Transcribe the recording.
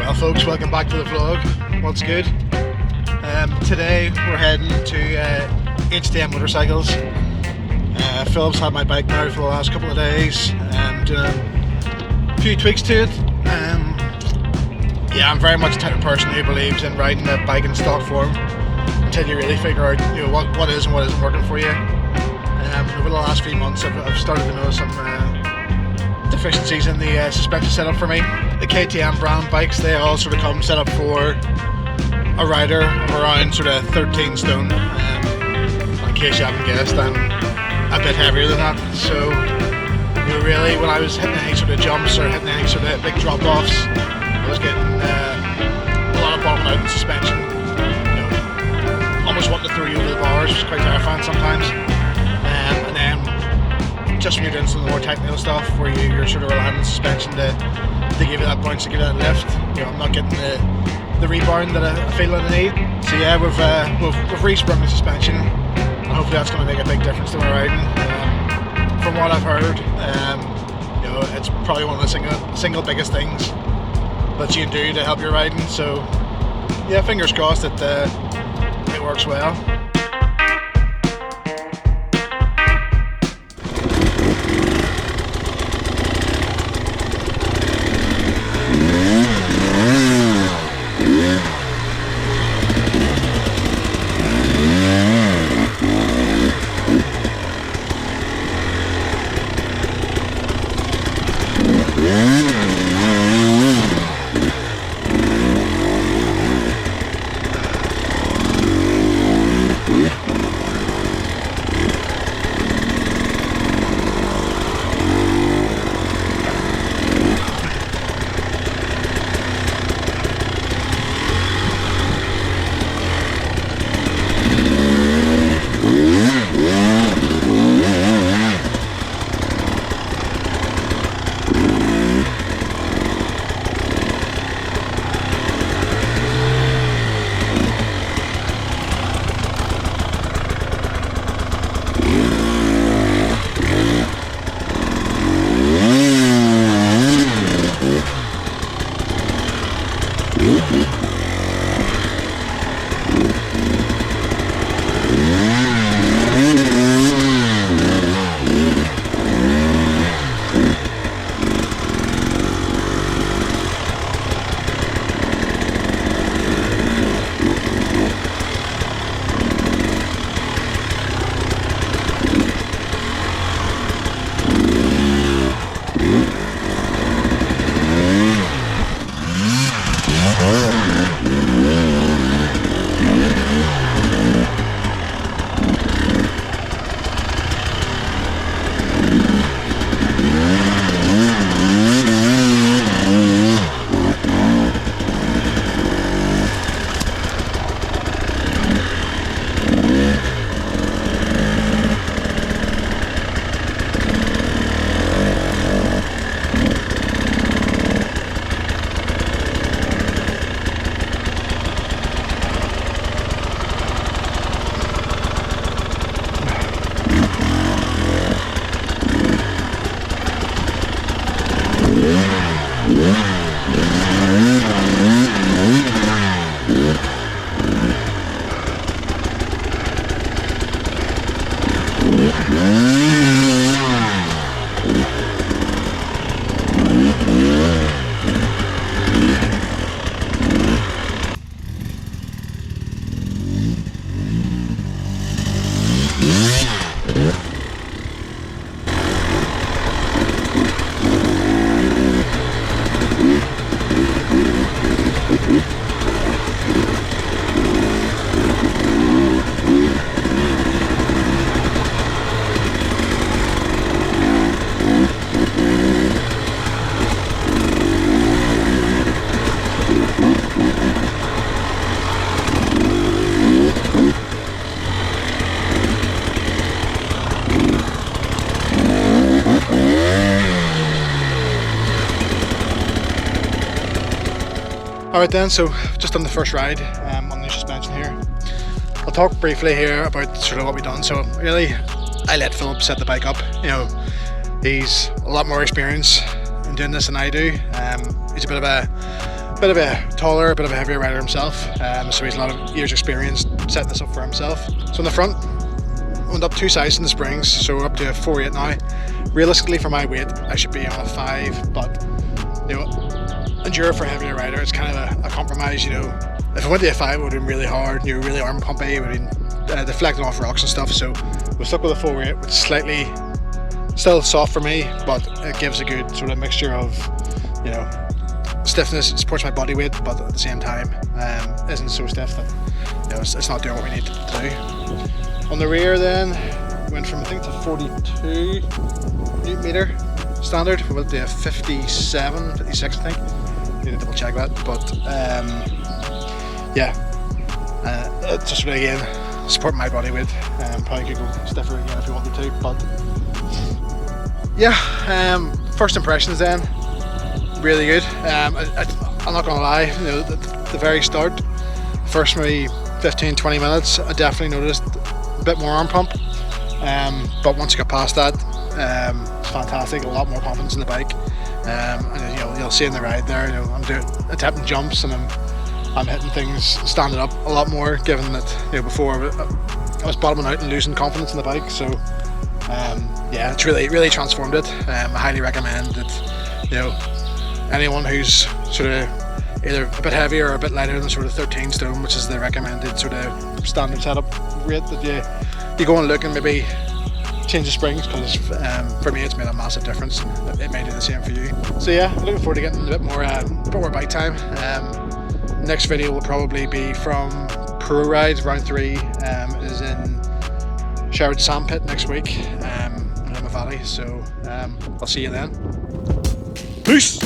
Well folks, welcome back to the vlog. What's good? Today we're heading to HTM Motorcycles. Philip's had my bike now for the last couple of days and a few tweaks to it. Yeah, I'm very much the type of person who believes in riding a bike in stock form until you really figure out what is and what isn't working for you. Over the last few months I've started to notice some deficiencies in the suspension setup for me. The KTM brand bikes, they all sort of come set up for a rider of around sort of 13 stone. In case you haven't guessed, I'm a bit heavier than that. So really when I was hitting any sort of jumps or hitting any sort of big drop-offs, I was getting a lot of bombing out in suspension. Almost wanting to throw you over the bars, which is quite terrifying sometimes. And then just when you're doing some of the more technical stuff where you're sort of relying on suspension to give you that bounce, to give you that lift, I'm not getting the rebound that I feel that I need. So yeah, we've re-sprung the suspension, and hopefully that's going to make a big difference to my riding. From what I've heard, it's probably one of the single biggest things that you can do to help your riding. So yeah, fingers crossed that it works well. Alright then, so just on the first ride on the new suspension here. I'll talk briefly here about sort of what we've done. So really, I let Philip set the bike up. He's a lot more experience in doing this than I do. He's a bit of a bit of a taller, a bit of a heavier rider himself, so he's a lot of years experience setting this up for himself. So in the front, went up 2 sizes in the springs, so we're up to a 4.8 now. Realistically for my weight, I should be on a 5, but you know, enduro for a heavier rider, it's kind of a compromise, you know. If I went to a 5, it would have been really hard, you know, really arm pumpy, it would have been deflecting off rocks and stuff, so we're stuck with a 4.8, which is slightly, still soft for me, but it gives a good sort of mixture of, you know, stiffness. It supports my body weight, but at the same time isn't so stiff that, you know, it's not doing what we need to do. On the rear then, we went from I think to 42 Newton meter standard, we went to a 57, 56 I think. Need to double check that, but yeah, it's just really again support my body weight. Probably could go stiffer again if you wanted to, but yeah. First impressions then, really good. I'm not gonna lie, you know, the very start, first maybe 15-20 minutes, I definitely noticed a bit more arm pump, but once you get past that, it's fantastic. A lot more confidence in the bike, and you know, you'll see in the ride there, you know, I'm attempting jumps and I'm hitting things standing up a lot more, given that, you know, before I was bottoming out and losing confidence in the bike. So yeah, it's really transformed it. I highly recommend that, you know, anyone who's sort of either a bit heavier or a bit lighter than sort of 13 stone, which is the recommended sort of standard setup rate, that you go and look and maybe change the springs, because for me it's made a massive difference. It may do the same for you. So yeah, looking forward to getting a bit more bike time. Next video will probably be from Pro Ride round 3. It is in Sherwood Sandpit next week in Lima Valley. So I'll see you then. Peace.